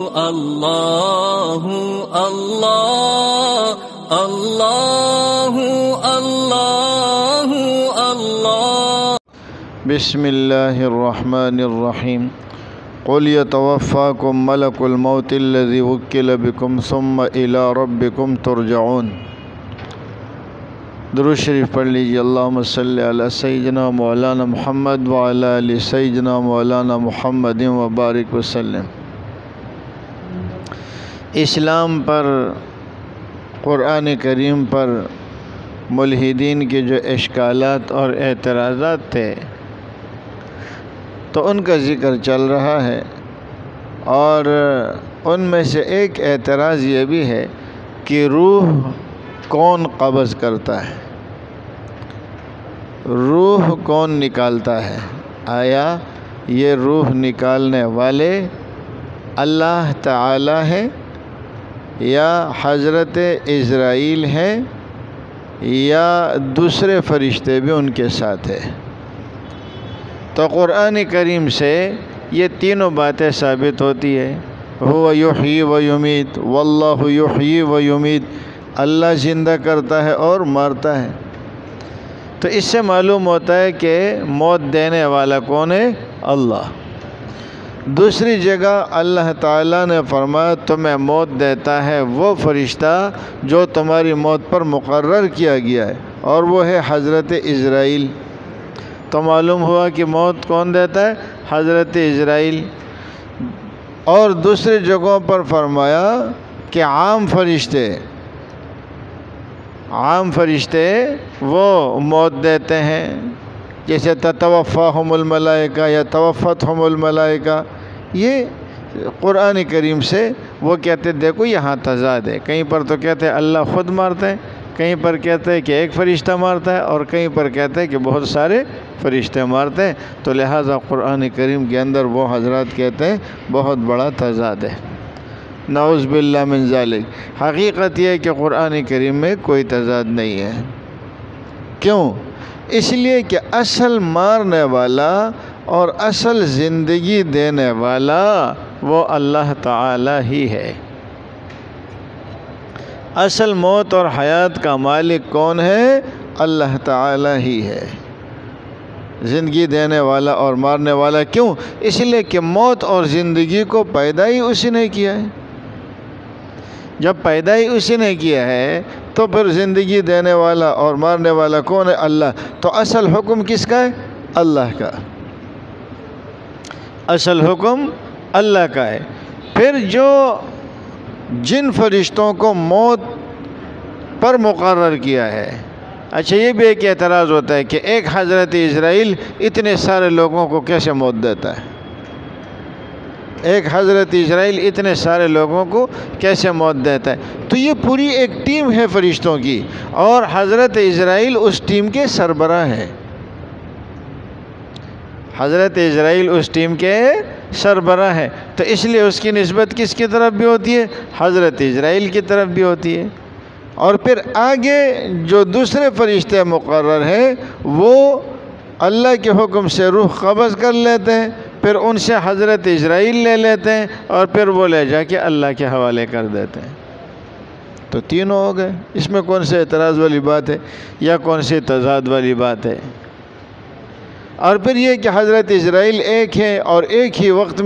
اللہ اللہ اللہ اللہ اللہ بسم اللہ الرحمن الرحیم قل یتوفاکم ملک الموت الذی وکل بکم ثم الی ربکم ترجعون۔ درود شریف پڑھ لیجیے۔ اللہم صلی علی سیدنا مولانا محمد وعلی آل سیدنا مولانا محمد وبارک وسلم۔ اسلام پر، قرآن کریم پر ملحدین کے جو اشکالات اور اعتراضات تھے تو ان کا ذکر چل رہا ہے، اور ان میں سے ایک اعتراض یہ بھی ہے کہ روح کون قبض کرتا ہے، روح کون نکالتا ہے؟ آیا یہ روح نکالنے والے اللہ تعالی ہیں یا حضرت عزرائیل ہیں یا دوسرے فرشتے بھی ان کے ساتھ ہیں؟ تو قرآن کریم سے یہ تینوں باتیں ثابت ہوتی ہے۔ هو یحیی و یمیت واللہ یحیی و یمیت، اللہ زندہ کرتا ہے اور مارتا ہے۔ تو اس سے معلوم ہوتا ہے کہ موت دینے والا کون ہے؟ اللہ۔ دوسری جگہ اللہ تعالیٰ نے فرمایا تمہیں موت دیتا ہے وہ فرشتہ جو تمہاری موت پر مقرر کیا گیا ہے، اور وہ ہے حضرت عزرائیل۔ تو معلوم ہوا کہ موت کون دیتا ہے؟ حضرت عزرائیل۔ اور دوسری جگہوں پر فرمایا کہ عام فرشتے وہ موت دیتے ہیں، جیسے تتوفاہم الملائکہ یا توفتہم الملائکہ۔ یہ قرآن کریم سے وہ کہتے دیکھو یہاں تضاد ہے، کہیں پر تو کہتے ہیں اللہ خود مارتا ہے، کہیں پر کہتے ہیں کہ ایک فرشتہ مارتا ہے، اور کہیں پر کہتے ہیں کہ بہت سارے فرشتے مارتے ہیں۔ تو لہٰذا قرآن کریم کے اندر وہ حضرات کہتے ہیں بہت بڑا تضاد ہے، نعوذ باللہ من ذالک۔ حقیقت یہ ہے کہ قرآن کریم میں کوئی تضاد نہیں ہے۔ کیوں؟ اس لیے کہ اصل مارنے والا اور اصل زندگی دینے والا وہ اللہ تعالی ہی ہے۔ اصل موت اور حیات کا مالک کون ہے؟ اللہ تعالی ہی ہے، زندگی دینے والا اور مارنے والا۔ کیوں؟ اس لیے کہ موت اور زندگی کو پیدا ہی اسی نے کیا ہے۔ جب پیدا ہی اسی نے کیا ہے تو پھر زندگی دینے والا اور مارنے والا کون ہے؟ اللہ۔ تو اصل حکم کس کا ہے؟ اللہ کا۔ اصل حکم اللہ کا ہے۔ پھر جو جن فرشتوں کو موت پر مقرر کیا ہے، اچھا یہ بھی ایک اعتراض ہوتا ہے کہ ایک حضرت عزرائیل اتنے سارے لوگوں کو کیسے موت دیتا ہے؟ ایک حضرت عزرائیل اتنے سارے لوگوں کو کیسے موت دیتا ہے؟ تو یہ پوری ایک ٹیم ہے فرشتوں کی، اور حضرت عزرائیل اس ٹیم کے سربراہ ہیں۔ حضرت عزرائیل اس ٹیم کے سربراہ ہے، تو اس لیے اس کی نسبت کس کی طرف بھی ہوتی ہے؟ حضرت عزرائیل کی طرف بھی ہوتی ہے۔ اور پھر آگے جو دوسرے فرشتے مقرر ہیں وہ اللہ کے حکم سے روح قبض کر لیتے ہیں، پھر ان سے حضرت عزرائیل لے لیتے ہیں، اور پھر وہ لے جا کے اللہ کے حوالے کر دیتے ہیں۔ تو تینوں ہو گئے۔ اس میں کون سے اعتراض والی بات ہے یا کون سی تضاد والی بات ہے؟ اور پھر یہ کہ حضرت عزرائیل ایک ہے، اور ایک ہی وقت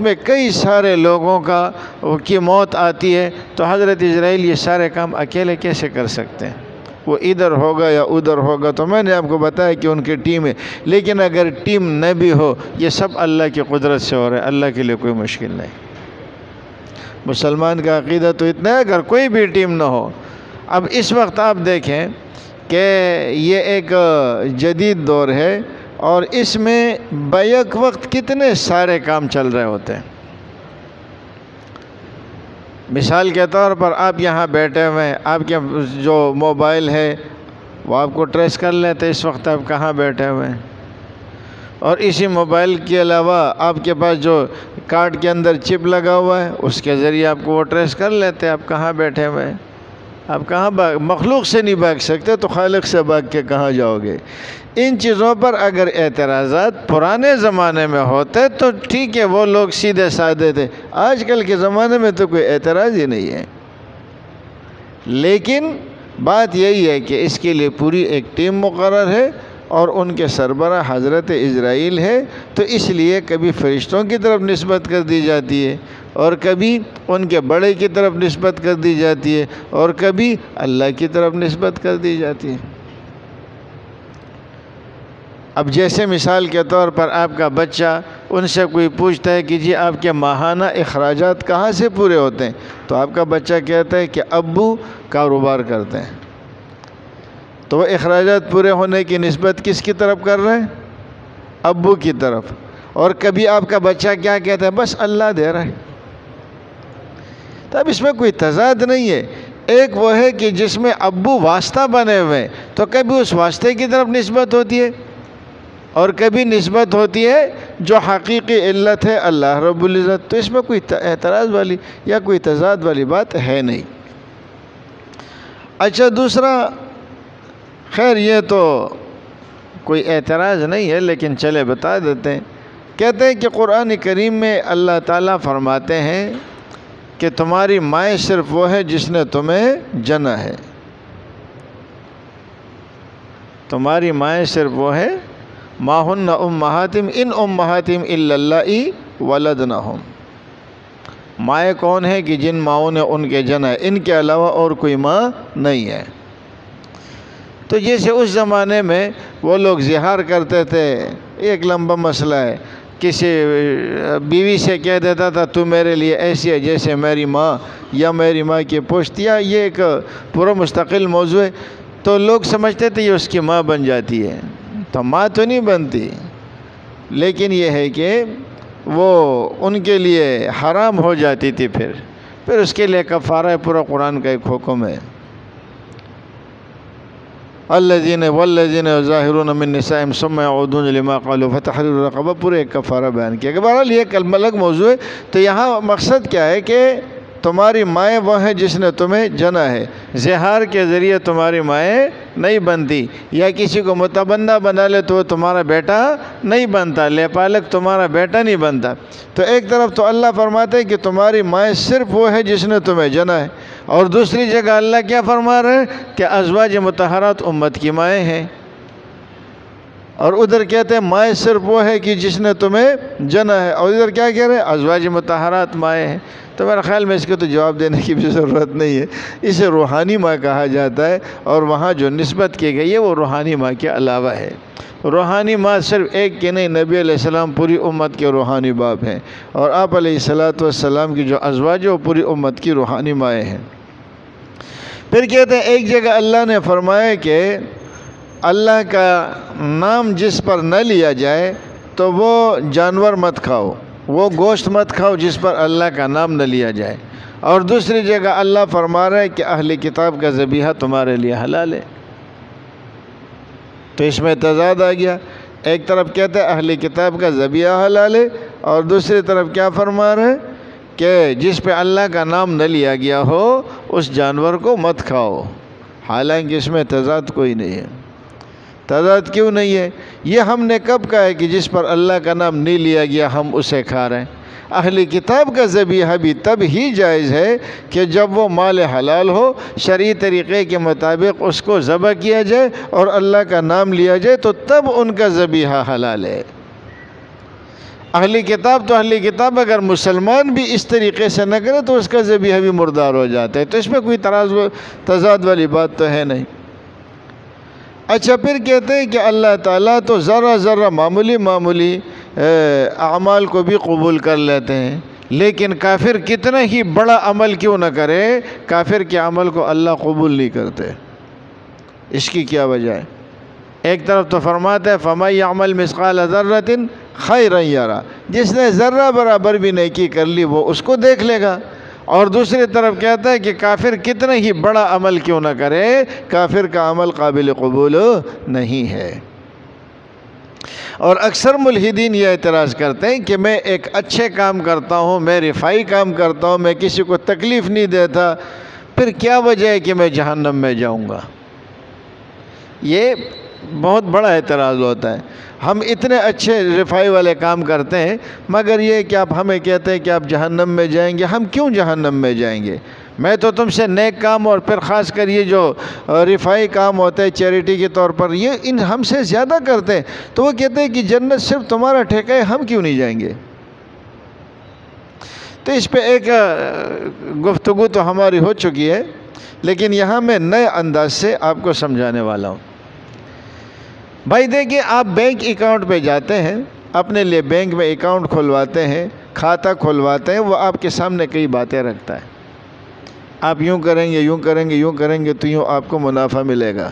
میں کئی سارے لوگوں کی موت آتی ہے، تو حضرت عزرائیل یہ سارے کام اکیلے کیسے کر سکتے ہیں؟ وہ ادھر ہوگا یا ادھر ہوگا۔ تو میں نے آپ کو بتایا کہ ان کی ٹیم ہے، لیکن اگر ٹیم نہ بھی ہو، یہ سب اللہ کی قدرت سے ہو رہا ہے، اللہ کے لیے کوئی مشکل نہیں۔ مسلمان کا عقیدہ تو اتنا ہے اگر کوئی بھی ٹیم نہ ہو۔ اب اس وقت آپ دیکھیں کہ یہ ایک جدید دور ہے، اور اس میں بیک وقت کتنے سارے کام چل رہے ہوتے ہیں۔ مثال کے طور پر آپ یہاں بیٹھے ہوئے ہیں، آپ کے جو موبائل ہے وہ آپ کو ٹریس کر لیتے اس وقت آپ کہاں بیٹھے ہوئے ہیں، اور اسی موبائل کے علاوہ آپ کے پاس جو کارڈ کے اندر چپ لگا ہوا ہے اس کے ذریعے آپ کو وہ ٹریس کر لیتے آپ کہاں بیٹھے ہوئے ہیں۔ آپ کہاں مخلوق سے نہیں بھاگ سکتے تو خالق سے بھاگ کے کہاں جاؤ گے؟ ان چیزوں پر اگر اعتراضات پرانے زمانے میں ہوتے تو ٹھیک ہے، وہ لوگ سیدھے سادے تھے، آج کل کے زمانے میں تو کوئی اعتراض ہی نہیں ہے۔ لیکن بات یہی ہے کہ اس کے لیے پوری ایک ٹیم مقرر ہے اور ان کے سربراہ حضرت اسرائیل ہے، تو اس لیے کبھی فرشتوں کی طرف نسبت کر دی جاتی ہے اور کبھی ان کے بڑے کی طرف نسبت کر دی جاتی ہے اور کبھی اللہ کی طرف نسبت کر دی جاتی ہے۔ اب جیسے مثال کے طور پر آپ کا بچہ، ان سے کوئی پوچھتا ہے کہ جی آپ کے ماہانہ اخراجات کہاں سے پورے ہوتے ہیں، تو آپ کا بچہ کہتا ہے کہ ابو کاروبار کرتے ہیں، تو وہ اخراجات پورے ہونے کی نسبت کس کی طرف کر رہے ہیں؟ ابو کی طرف۔ اور کبھی آپ کا بچہ کیا کہتا ہے؟ بس اللہ دے رہا ہے۔ تو اب اس میں کوئی تضاد نہیں ہے، ایک وہ ہے کہ جس میں ابو واسطہ بنے ہوئے ہیں تو کبھی اس واسطے کی طرف نسبت ہوتی ہے اور کبھی نسبت ہوتی ہے جو حقیقی علت ہے اللہ رب العزت، تو اس میں کوئی اعتراض والی یا کوئی تضاد والی بات ہے نہیں۔ اچھا دوسرا، خیر یہ تو کوئی اعتراض نہیں ہے لیکن چلے بتا دیتے ہیں، کہتے ہیں کہ قرآن کریم میں اللہ تعالیٰ فرماتے ہیں کہ تمہاری مائیں صرف وہ ہے جس نے تمہیں جنا ہے، تمہاری مائیں صرف وہ ہے، ما ہن امہاتم ان امہاتم الا اللائی ولدنہم، مائیں کون ہیں کہ جن ماؤں نے ان کے جنا ہے، ان کے علاوہ اور کوئی ماں نہیں ہے۔ تو جیسے اس زمانے میں وہ لوگ زہار کرتے تھے، ایک لمبا مسئلہ ہے، کسی بیوی سے کہہ دیتا تھا تو میرے لیے ایسی ہے جیسے میری ماں یا میری ماں کی پشت، یا یہ ایک پورا مستقل موضوع ہے، تو لوگ سمجھتے تھے یہ اس کی ماں بن جاتی ہے، تو ماں تو نہیں بنتی، لیکن یہ ہے کہ وہ ان کے لیے حرام ہو جاتی تھی، پھر اس کے لیے کفارہ ہے، پورا قرآن کا ایک حکم ہے، الذین والذین یظاہرون من نسائہم ثم یعودون لما قالوا فتحریر رقبہ، پورے ایک کفارہ بیان کیا۔ بہرحال یہ ایک الگ موضوع ہے، تو یہاں مقصد کیا ہے کہ تمہاری مائیں وہ ہیں جس نے تمہیں جنا ہے، زہار کے ذریعے تمہاری مائیں نہیں بنتی، یا کسی کو متبنہ بنا لے تو وہ تمہارا بیٹا نہیں بنتا، لے پالک تمہارا بیٹا نہیں بنتا۔ تو ایک طرف تو اللہ فرماتے ہیں کہ تمہاری مائیں صرف وہ ہے جس نے تمہیں جنا ہے، اور دوسری جگہ اللہ کیا فرما رہے ہیں کہ ازواج مطہرات امت کی مائیں ہیں، اور ادھر کہتے ہیں مائیں صرف وہ ہے کہ جس نے تمہیں جنا ہے، اور ادھر کیا کہہ رہے ہیں؟ ازواج مطہرات مائیں ہیں۔ تو میرے خیال میں اس کو تو جواب دینے کی بھی ضرورت نہیں ہے، اسے روحانی ماں کہا جاتا ہے، اور وہاں جو نسبت کی گئی ہے وہ روحانی ماں کے علاوہ ہے۔ روحانی ماں صرف ایک کے نہیں، نبی علیہ السلام پوری امت کے روحانی باپ ہیں، اور آپ علیہ السلام کی جو ازواج ہیں وہ پوری امت کی روحانی مائیں ہیں۔ پھر کہتے ہیں ایک جگہ اللہ نے فرمایا کہ اللہ کا نام جس پر نہ لیا جائے تو وہ جانور مت کھاؤ، وہ گوشت مت کھاؤ جس پر اللہ کا نام نہ لیا جائے، اور دوسری جگہ اللہ فرما رہا ہے کہ اہل کتاب کا ذبیحہ تمہارے لیے حلال ہے۔ تو اس میں تضاد آ گیا، ایک طرف کہتا ہے اہل کتاب کا ذبیحہ حلال ہے، اور دوسری طرف کیا فرما رہے ہیں کہ جس پہ اللہ کا نام نہ لیا گیا ہو اس جانور کو مت کھاؤ، حالانکہ اس میں تضاد کوئی نہیں ہے۔ تضاد کیوں نہیں ہے؟ یہ ہم نے کب کہا ہے کہ جس پر اللہ کا نام نہیں لیا گیا ہم اسے کھا رہے ہیں؟ اہل کتاب کا ذبیحہ بھی تب ہی جائز ہے کہ جب وہ مال حلال ہو، شرعی طریقے کے مطابق اس کو ذبح کیا جائے اور اللہ کا نام لیا جائے، تو تب ان کا ذبیحہ حلال ہے۔ اہل کتاب تو اہل کتاب اگر مسلمان بھی اس طریقے سے نہ کرے تو اس کا ذبیحہ بھی مردار ہو جاتا ہے، تو اس میں کوئی تضاد والی بات تو ہے نہیں۔ اچھا پھر کہتے ہیں کہ اللہ تعالیٰ تو ذرہ معمولی اعمال کو بھی قبول کر لیتے ہیں، لیکن کافر کتنا ہی بڑا عمل کیوں نہ کرے، کافر کے عمل کو اللہ قبول نہیں کرتے۔ اس کی کیا وجہ ہے؟ ایک طرف تو فرماتے ہیں فَمَن يَعْمَلْ مِثْقَالَ ذَرَّةٍ خَيْرًا يَرَهُ، جس نے ذرہ برابر بھی نیکی کر لی وہ اس کو دیکھ لے گا، اور دوسری طرف کہتا ہے کہ کافر کتنا ہی بڑا عمل کیوں نہ کرے، کافر کا عمل قابل قبول نہیں ہے۔ اور اکثر ملحدین یہ اعتراض کرتے ہیں کہ میں ایک اچھے کام کرتا ہوں، میں رفائی کام کرتا ہوں، میں کسی کو تکلیف نہیں دیتا، پھر کیا وجہ ہے کہ میں جہنم میں جاؤں گا؟ یہ بہت بڑا اعتراض ہوتا ہے۔ ہم اتنے اچھے رفائی والے کام کرتے ہیں، مگر یہ کہ آپ ہمیں کہتے ہیں کہ آپ جہنم میں جائیں گے۔ ہم کیوں جہنم میں جائیں گے؟ میں تو تم سے نیک کام اور پھر خاص کر یہ جو رفائی کام ہوتے ہیں چیریٹی کے طور پر، یہ ہم سے زیادہ کرتے ہیں۔ تو وہ کہتے ہیں کہ جنت صرف تمہارا ٹھیکہ ہے، ہم کیوں نہیں جائیں گے؟ تو اس پہ ایک گفتگو تو ہماری ہو چکی ہے، لیکن یہاں میں نئے انداز سے آپ کو سمجھانے والا ہوں۔ بھائی دیکھیں، آپ بینک اکاؤنٹ پہ جاتے ہیں، اپنے لیے بینک میں اکاؤنٹ کھلواتے ہیں، کھاتہ کھلواتے ہیں، وہ آپ کے سامنے کئی باتیں رکھتا ہے۔ آپ یوں کریں گے، یوں کریں گے، یوں کریں گے تو یوں آپ کو منافع ملے گا۔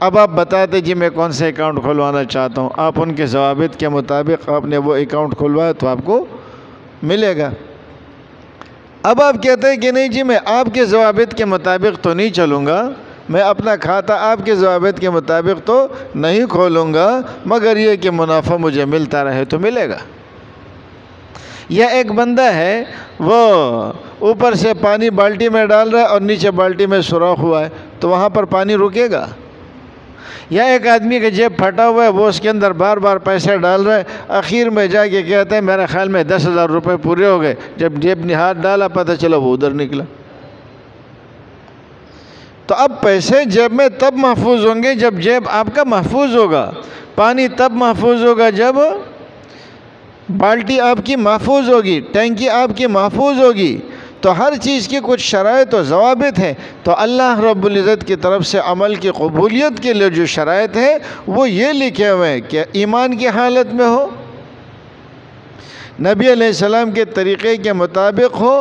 اب آپ بتاتے جی میں کون سے اکاؤنٹ کھلوانا چاہتا ہوں، آپ ان کے ضوابط کے مطابق آپ نے وہ اکاؤنٹ کھلوایا تو آپ کو ملے گا۔ اب آپ کہتے ہیں کہ نہیں جی میں آپ کے ضوابط کے مطابق تو نہیں چلوں گا، میں اپنا کھاتہ آپ کے ضوابط کے مطابق تو نہیں کھولوں گا، مگر یہ کہ منافع مجھے ملتا رہے تو ملے گا۔ یا ایک بندہ ہے، وہ اوپر سے پانی بالٹی میں ڈال رہا ہے اور نیچے بالٹی میں سوراخ ہوا ہے، تو وہاں پر پانی رکے گا؟ یا ایک آدمی کا جیب پھٹا ہوا ہے، وہ اس کے اندر بار بار پیسے ڈال رہا ہے، آخر میں جا کے کہتے ہیں میرے خیال میں 10,000 روپے پورے ہو گئے، جب جیب میں ہاتھ ڈالا پتہ چلا وہ ادھر نکلا۔ تو اب پیسے جیب میں تب محفوظ ہوں گے جب جیب آپ کا محفوظ ہوگا، پانی تب محفوظ ہوگا جب بالٹی آپ کی محفوظ ہوگی، ٹینکی آپ کی محفوظ ہوگی۔ تو ہر چیز کی کچھ شرائط و ضوابط ہیں۔ تو اللہ رب العزت کی طرف سے عمل کی قبولیت کے لیے جو شرائط ہے وہ یہ لکھے ہوئے ہیں کہ ایمان کی حالت میں ہو، نبی علیہ السلام کے طریقے کے مطابق ہو،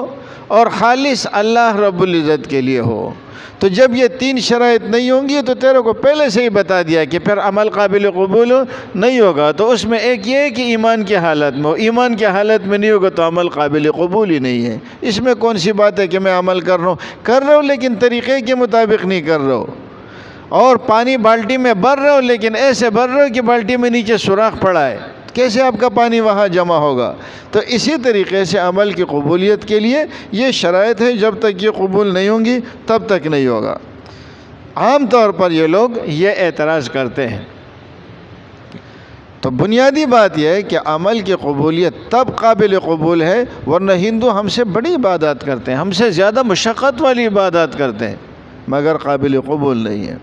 اور خالص اللہ رب العزت کے لیے ہو۔ تو جب یہ تین شرائط نہیں ہوں گی تو تیرے کو پہلے سے ہی بتا دیا کہ پھر عمل قابل قبول نہیں ہوگا۔ تو اس میں ایک یہ ہے کہ ایمان کی حالت میں ہو، ایمان کی حالت میں نہیں ہوگا تو عمل قابل قبول ہی نہیں ہے۔ اس میں کون سی بات ہے کہ میں عمل کر رہا ہوں لیکن طریقے کے مطابق نہیں کر رہا ہوں، اور پانی بالٹی میں بھر رہا ہوں لیکن ایسے بھر رہا ہوں کہ بالٹی میں نیچے سوراخ پڑا ہے، کیسے آپ کا پانی وہاں جمع ہوگا؟ تو اسی طریقے سے عمل کی قبولیت کے لیے یہ شرائط ہے، جب تک یہ قبول نہیں ہوں گی تب تک نہیں ہوگا۔ عام طور پر یہ لوگ یہ اعتراض کرتے ہیں۔ تو بنیادی بات یہ ہے کہ عمل کی قبولیت تب قابل قبول ہے، ورنہ ہندو ہم سے بڑی عبادات کرتے ہیں، ہم سے زیادہ مشقت والی عبادات کرتے ہیں، مگر قابل قبول نہیں ہے۔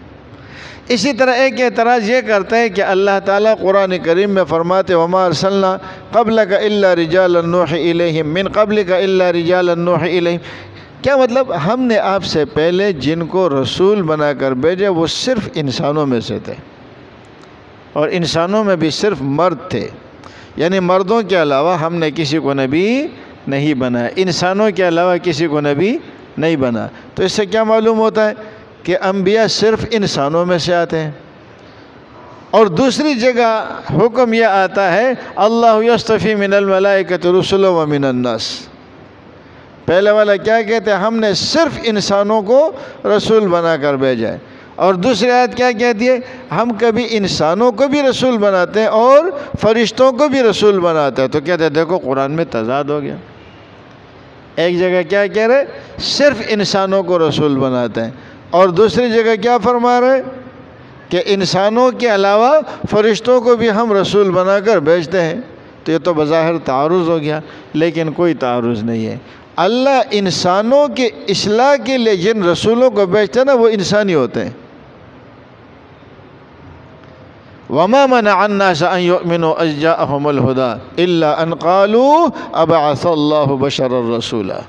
اسی طرح ایک اعتراض یہ کرتا ہے کہ اللہ تعالیٰ قرآن کریم میں فرماتے وَمَا أَرْسَلْنَا قَبْلَكَ إِلَّا رِجَالًا نُوحِي إِلَيْهِمْ مِنْ قَبْلِكَ إِلَّا رِجَالًا نُوحِي إِلَيْهِمْ۔ کیا مطلب؟ ہم نے آپ سے پہلے جن کو رسول بنا کر بھیجے وہ صرف انسانوں میں سے تھے، اور انسانوں میں بھی صرف مرد تھے، یعنی مردوں کے علاوہ ہم نے کسی کو نبی نہیں بنایا، انسانوں کے علاوہ کسی کو نبی نہیں بنا۔ تو اس سے کیا معلوم ہوتا ہے کہ انبیاء صرف انسانوں میں سے آتے ہیں۔ اور دوسری جگہ حکم یہ آتا ہے اللہ یصطفی من الملائکۃ رسلا ومن الناس۔ پہلے والا کیا کہتے ہیں؟ ہم نے صرف انسانوں کو رسول بنا کر بھیجا ہے، اور دوسری آیت کیا کہتی ہے؟ ہم کبھی انسانوں کو بھی رسول بناتے ہیں اور فرشتوں کو بھی رسول بناتے ہیں۔ تو کہتے ہیں دیکھو قرآن میں تضاد ہو گیا، ایک جگہ کیا کہہ رہے؟ صرف انسانوں کو رسول بناتے ہیں، اور دوسری جگہ کیا فرما رہے کہ انسانوں کے علاوہ فرشتوں کو بھی ہم رسول بنا کر بھیجتے ہیں۔ تو یہ تو بظاہر تعارض ہو گیا، لیکن کوئی تعارض نہیں ہے۔ اللہ انسانوں کے اصلاح کے لیے جن رسولوں کو بھیجتے ہیں نا وہ انسانی ہوتے ہیں۔ وَمَا مَنَعَ النَّاسَ أَن يُؤْمِنُوا إِذْ جَاءَهُمُ الْهُدَىٰ إِلَّا أَن قَالُوا أَبَعَثَ اللَّهُ بَشَرًا رَسُولًا۔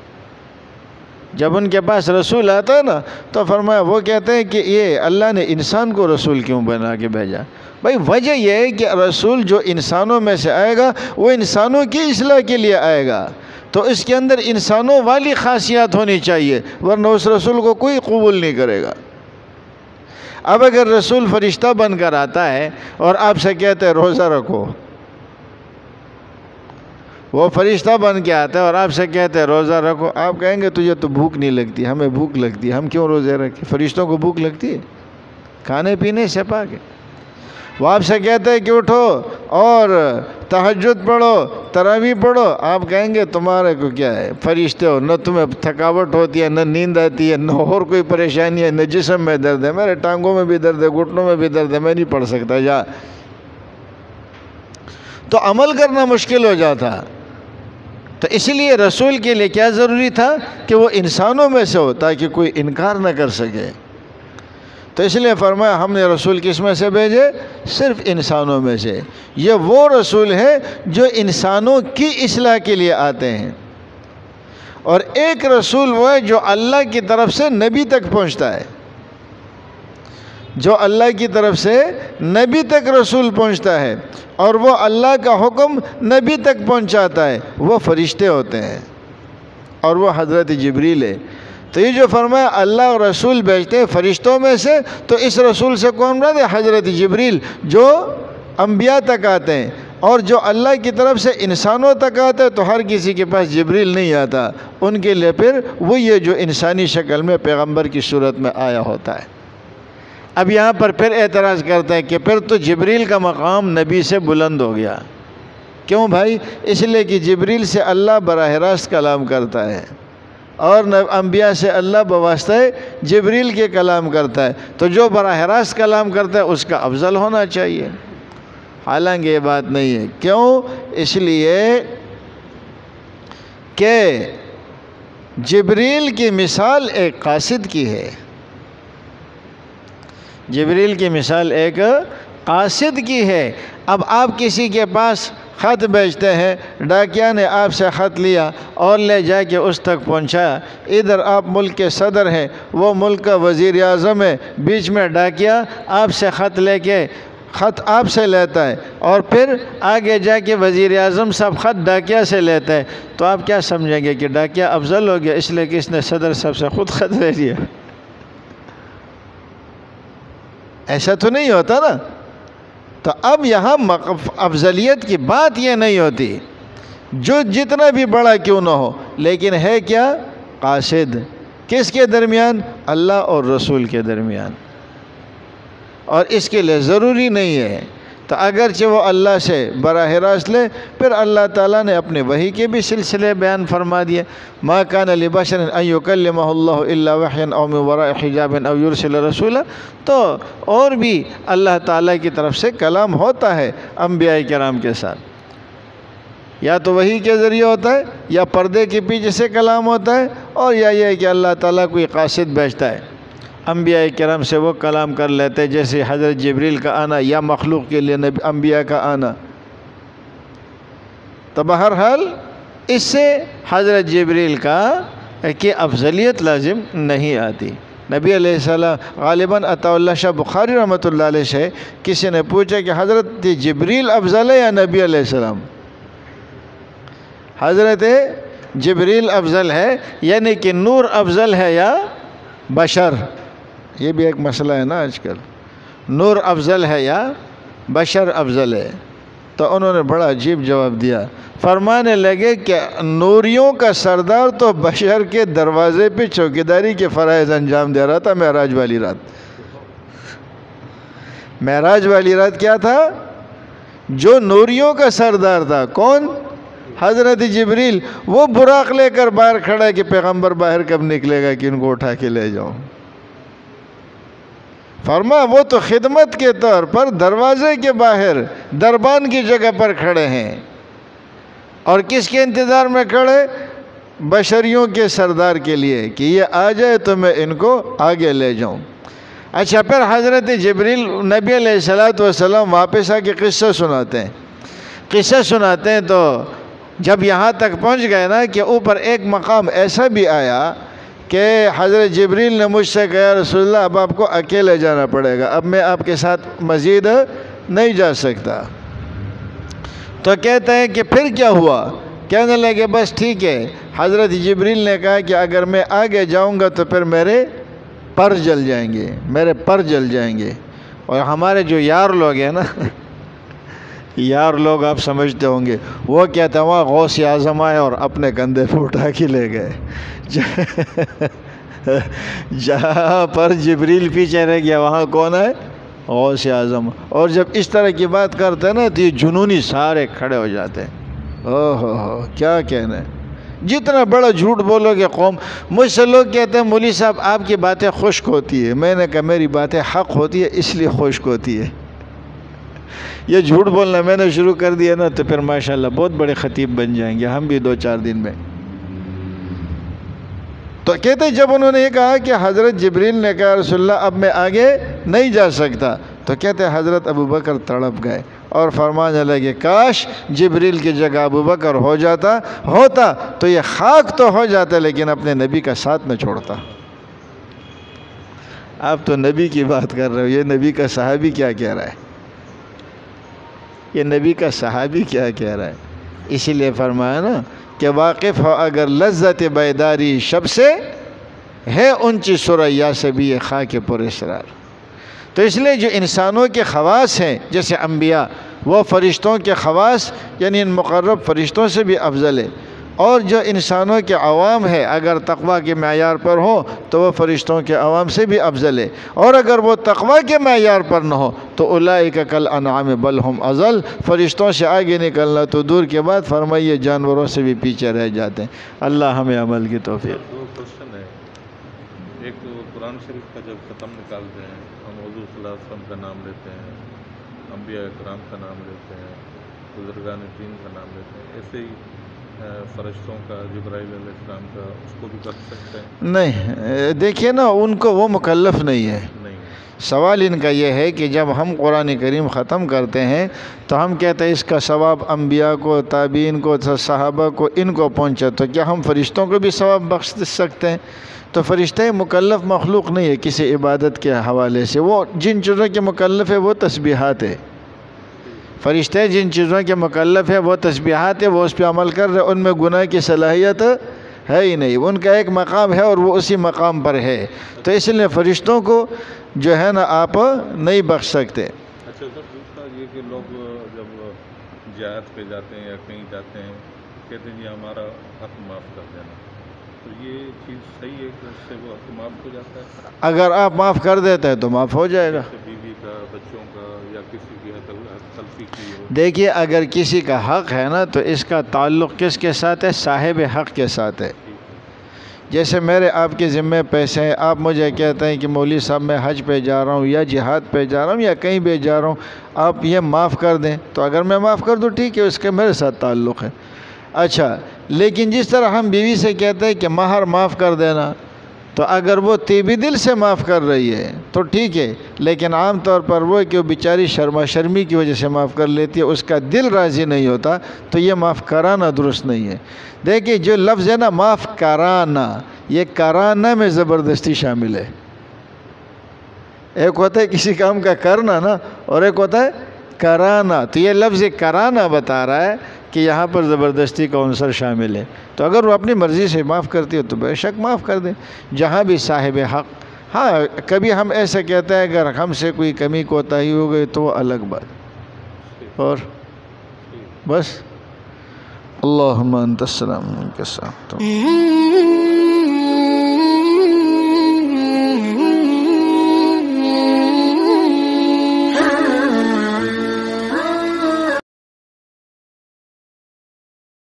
جب ان کے پاس رسول آتا ہے نا تو فرمایا، وہ کہتے ہیں کہ یہ اللہ نے انسان کو رسول کیوں بنا کے بھیجا؟ بھائی وجہ یہ ہے کہ رسول جو انسانوں میں سے آئے گا وہ انسانوں کی اصلاح کے لیے آئے گا، تو اس کے اندر انسانوں والی خاصیات ہونی چاہیے، ورنہ اس رسول کو کوئی قبول نہیں کرے گا۔ اب اگر رسول فرشتہ بن کر آتا ہے اور آپ سے کہتے ہیں روزہ رکھو، وہ فرشتہ بن کے آتا ہے اور آپ سے کہتے ہیں روزہ رکھو، آپ کہیں گے تجھے تو بھوک نہیں لگتی، ہمیں بھوک لگتی ہے، ہم کیوں روزے رکھیں؟ فرشتوں کو بھوک لگتی ہے؟ کھانے پینے سے پاک ہے۔ وہ آپ سے کہتے ہیں کہ اٹھو اور تہجد پڑھو، تراویح پڑھو، آپ کہیں گے تمہارے کو کیا ہے، فرشتے ہو، نہ تمہیں تھکاوٹ ہوتی ہے، نہ نیند آتی ہے، نہ اور کوئی پریشانی ہے، نہ جسم میں درد ہے، میرے ٹانگوں میں بھی درد ہے، گھٹنوں میں بھی درد ہے، میں نہیں پڑھ سکتا جا۔ تو عمل کرنا مشکل ہو جاتا۔ تو اس لیے رسول کے لیے کیا ضروری تھا کہ وہ انسانوں میں سے ہو تاکہ کوئی انکار نہ کر سکے۔ تو اس لیے فرمایا ہم نے رسول کس میں سے بھیجے؟ صرف انسانوں میں سے۔ یہ وہ رسول ہے جو انسانوں کی اصلاح کے لیے آتے ہیں، اور ایک رسول وہ ہے جو اللہ کی طرف سے نبی تک پہنچتا ہے، جو اللہ کی طرف سے نبی تک رسول پہنچتا ہے، اور وہ اللہ کا حکم نبی تک پہنچاتا ہے، وہ فرشتے ہوتے ہیں، اور وہ حضرت جبریل ہے۔ تو یہ جو فرمایا اللہ اور رسول بھیجتے ہیں فرشتوں میں سے، تو اس رسول سے کون مراد ہے؟ حضرت جبریل، جو انبیاء تک آتے ہیں، اور جو اللہ کی طرف سے انسانوں تک آتے ہیں تو ہر کسی کے پاس جبریل نہیں آتا، ان کے لیے پھر وہ یہ جو انسانی شکل میں پیغمبر کی صورت میں آیا ہوتا ہے۔ اب یہاں پر پھر اعتراض کرتا ہے کہ پھر تو جبریل کا مقام نبی سے بلند ہو گیا۔ کیوں بھائی؟ اس لیے کہ جبریل سے اللہ براہ راست کلام کرتا ہے، اور انبیاء سے اللہ بواسطہ جبریل کے کلام کرتا ہے، تو جو براہ راست کلام کرتا ہے اس کا افضل ہونا چاہیے۔ حالانکہ یہ بات نہیں ہے۔ کیوں؟ اس لیے کہ جبریل کی مثال ایک قاصد کی ہے، جبریل کی مثال ایک قاصد کی ہے۔ اب آپ کسی کے پاس خط بھیجتے ہیں، ڈاکیا نے آپ سے خط لیا اور لے جا کے اس تک پہنچایا، ادھر آپ ملک کے صدر ہیں، وہ ملک کا وزیر اعظم ہے، بیچ میں ڈاکیا آپ سے خط لے کے خط آپ سے لیتا ہے، اور پھر آگے جا کے وزیر اعظم صاحب خط ڈاکیا سے لیتا ہے، تو آپ کیا سمجھیں گے کہ ڈاکیا افضل ہو گیا اس لیے کہ اس نے صدر صاحب سے خود خط لے لیا؟ ایسا تو نہیں ہوتا نا۔ تو اب یہاں افضلیت کی بات یہ نہیں ہوتی، جو جتنا بھی بڑا کیوں نہ ہو، لیکن ہے کیا؟ قاصد۔ کس کے درمیان؟ اللہ اور رسول کے درمیان۔ اور اس کے لیے ضروری نہیں ہے، تو اگرچہ وہ اللہ سے براہ راست لے، پھر اللہ تعالیٰ نے اپنے وحی کے بھی سلسلے بیان فرما دیے۔ ما کان لبشر ان یکلمہ اللہ الا وحیا او من وراء حجاب او یرسل رسولا، تو اور بھی اللہ تعالیٰ کی طرف سے کلام ہوتا ہے انبیاء کرام کے ساتھ، یا تو وحی کے ذریعے ہوتا ہے، یا پردے کے پیچھے سے کلام ہوتا ہے، اور یا یہ ہے کہ اللہ تعالیٰ کوئی قاصد بھیجتا ہے، انبیاء کرام سے وہ کلام کر لیتے، جیسے حضرت جبریل کا آنا یا مخلوق کے لیے انبیاء کا آنا۔ تو بہرحال اس سے حضرت جبریل کی افضلیت لازم نہیں آتی۔ نبی علیہ السلام غالباً عطا اللہ شاہ بخاری رحمۃ اللہ علیہ سے کسی نے پوچھا کہ حضرت جبریل افضل ہے یا نبی علیہ السلام؟ حضرت جبریل افضل ہے، یعنی کہ نور افضل ہے یا بشر؟ یہ بھی ایک مسئلہ ہے نا آج کل، نور افضل ہے یا بشر افضل ہے؟ تو انہوں نے بڑا عجیب جواب دیا، فرمانے لگے کہ نوریوں کا سردار تو بشر کے دروازے پہ چوکیداری کے فرائض انجام دے رہا تھا معراج والی رات۔ معراج والی رات کیا تھا؟ جو نوریوں کا سردار تھا، کون؟ حضرت جبریل، وہ براق لے کر باہر کھڑا ہے کہ پیغمبر باہر کب نکلے گا کہ ان کو اٹھا کے لے جاؤں۔ فرمایا وہ تو خدمت کے طور پر دروازے کے باہر دربان کی جگہ پر کھڑے ہیں، اور کس کے انتظار میں کھڑے؟ بشریوں کے سردار کے لیے کہ یہ آ جائے تو میں ان کو آگے لے جاؤں۔ اچھا، پھر حضرت جبریل نبی علیہ السلام واپس آ کے قصہ سناتے ہیں، قصہ سناتے ہیں، تو جب یہاں تک پہنچ گئے نا کہ اوپر ایک مقام ایسا بھی آیا کہ حضرت جبریل نے مجھ سے کہا رسول اللہ اب آپ کو اکیلے جانا پڑے گا، اب میں آپ کے ساتھ مزید نہیں جا سکتا۔ تو کہتے ہیں کہ پھر کیا ہوا؟ کہنے لگے بس ٹھیک ہے، حضرت جبریل نے کہا کہ اگر میں آگے جاؤں گا تو پھر میرے پر جل جائیں گے، میرے پر جل جائیں گے۔ اور ہمارے جو یار لوگ ہیں نا، یار لوگ آپ سمجھتے ہوں گے، وہ کہتے ہیں وہاں غوث اعظم آئے اور اپنے کندھے پہ اٹھا کے لے گئے، جہاں پر جبریل پیچھے رہ گیا وہاں کون ہے؟ غوث اعظم، اور جب اس طرح کی بات کرتے ہیں نا تو یہ جنونی سارے کھڑے ہو جاتے ہیں۔ ہو کیا کہنا ہے، جتنا بڑا جھوٹ بولو گے قوم۔ مجھ سے لوگ کہتے ہیں مولوی صاحب آپ کی باتیں خشک ہوتی ہے، میں نے کہا میری باتیں حق ہوتی ہے اس لیے خشک ہوتی ہے۔ یہ جھوٹ بولنا میں نے شروع کر دیا نا تو پھر ماشاءاللہ بہت بڑے خطیب بن جائیں گے ہم بھی 2-4 دن میں۔ تو کہتے ہیں جب انہوں نے یہ کہا کہ حضرت جبریل نے کہا رسول اللہ اب میں آگے نہیں جا سکتا، تو کہتے ہیں حضرت ابوبکر تڑپ گئے اور فرمانے لگے کاش جبریل کی جگہ ابوبکر ہوتا تو یہ خاک تو ہو جاتا لیکن اپنے نبی کا ساتھ نہ چھوڑتا۔ آپ تو نبی کی بات کر رہے ہو، یہ نبی کا صحابی کیا کہہ رہا ہے، یہ نبی کا صحابی کیا کہہ رہا ہے۔ اسی لیے فرمایا نا کہ واقف ہو اگر لذت بیداری شب سے، ہے انچی سریا سے بھی یہ خاک پر اسرار۔ تو اس لیے جو انسانوں کے خواص ہیں جیسے انبیاء، وہ فرشتوں کے خواص یعنی ان مقرب فرشتوں سے بھی افضل ہے، اور جو انسانوں کے عوام ہے اگر تقوی کے معیار پر ہو تو وہ فرشتوں کے عوام سے بھی افضل ہے، اور اگر وہ تقوی کے معیار پر نہ ہو تو اولئک کالانعام بل ہم اضل، فرشتوں سے آگے نکلنا تو دور کے بعد فرمائیے جانوروں سے بھی پیچھے رہ جاتے ہیں۔ اللہ ہمیں عمل کی توفیق۔ دو کوشچن ہے، ایک قرآن شریف کا جب ختم نکالتے ہیں ہم حضور صلی اللہ علیہ وسلم کا نام لیتے ہیں، انبیاء کرام کا نام لیتے ہیں، بزرگان دین کا نام لیتے ہیں، ایسے ہی فرشتوں کا جبرائیل علیہ السلام کا اس کو بھی کر سکتے ہیں؟ نہیں، دیکھیے نا ان کو وہ مکلف نہیں ہے۔ سوال ان کا یہ ہے کہ جب ہم قرآن کریم ختم کرتے ہیں تو ہم کہتے ہیں اس کا ثواب انبیاء کو، تابعین کو، صحابہ کو، ان کو پہنچا، تو کیا ہم فرشتوں کو بھی ثواب بخش سکتے ہیں؟ تو فرشتے مکلف مخلوق نہیں ہے کسی عبادت کے حوالے سے، وہ جن چیزوں کے مکلف ہے وہ تسبیحات ہے۔ فرشتے جن چیزوں کے مکلف ہے وہ تسبیحات ہے، وہ اس پہ عمل کر رہے، ان میں گناہ کی صلاحیت ہے ہی نہیں، ان کا ایک مقام ہے اور وہ اسی مقام پر ہے، تو اس لیے فرشتوں کو جو ہے نا آپ نہیں بخش سکتے۔ اچھا سر، دوسرا یہ کہ لوگ جب جہاد پہ جاتے ہیں یا کہیں جاتے ہیں کہتے ہیں جی ہمارا حق معاف کر دینا، تو یہ چیز صحیح ہے کہ اس سے وہ حق معاف ہو جاتا ہے؟ اگر آپ معاف کر دیتے ہیں تو معاف ہو جائے گا۔ بیوی کا، بچوں کا، یا کسی کی حق تلفی کی ہو؟ دیکھیے اگر کسی کا حق ہے نا تو اس کا تعلق کس کے ساتھ ہے؟ صاحب حق کے ساتھ ہے۔ جیسے میرے آپ کے ذمے پیسے ہیں، آپ مجھے کہتے ہیں کہ مولوی صاحب میں حج پہ جا رہا ہوں یا جہاد پہ جا رہا ہوں یا کہیں بھی جا رہا ہوں، آپ یہ معاف کر دیں، تو اگر میں معاف کر دوں ٹھیک ہے، اس کے میرے ساتھ تعلق ہے۔ اچھا، لیکن جس طرح ہم بیوی سے کہتے ہیں کہ مہر معاف کر دینا، تو اگر وہ طیبی دل سے معاف کر رہی ہے تو ٹھیک ہے، لیکن عام طور پر وہ کہ وہ بیچاری شرمی کی وجہ سے معاف کر لیتی ہے، اس کا دل راضی نہیں ہوتا، تو یہ معاف کرانا درست نہیں ہے۔ دیکھیے جو لفظ ہے نا معاف کرانا، یہ کرانا میں زبردستی شامل ہے۔ ایک ہوتا ہے کسی کام کا کرنا نا، اور ایک ہوتا ہے کرانا، تو یہ لفظ کرانا بتا رہا ہے کہ یہاں پر زبردستی کا عنصر شامل ہے، تو اگر وہ اپنی مرضی سے معاف کرتی ہے تو بے شک معاف کر دیں، جہاں بھی صاحب حق۔ ہاں کبھی ہم ایسا کہتے ہیں اگر ہم سے کوئی کمی کوتاہی ہو گئی تو وہ الگ بات، اور بس۔ اللہم انت السلام منک السلام۔